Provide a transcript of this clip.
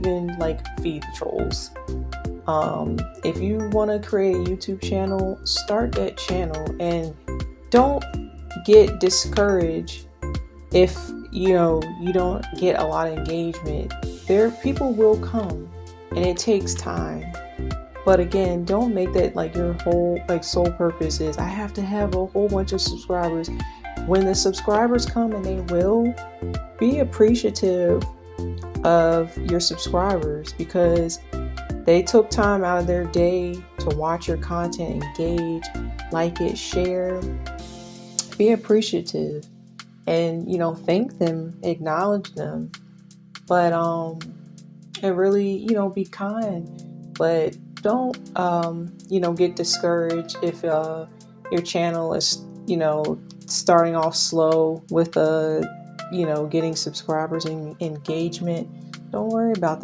even like feed the trolls. If you want to create a YouTube channel, start that channel, and don't get discouraged if you don't get a lot of engagement. People will come, and it takes time. But again, don't make that like your whole sole purpose is I have to have a whole bunch of subscribers. When the subscribers come, and they will, be appreciative of your subscribers because they took time out of their day to watch your content, engage, like it, share. Be appreciative and, thank them, acknowledge them. But and really, be kind. But don't, get discouraged if your channel is, starting off slow with getting subscribers and engagement. Don't worry about that.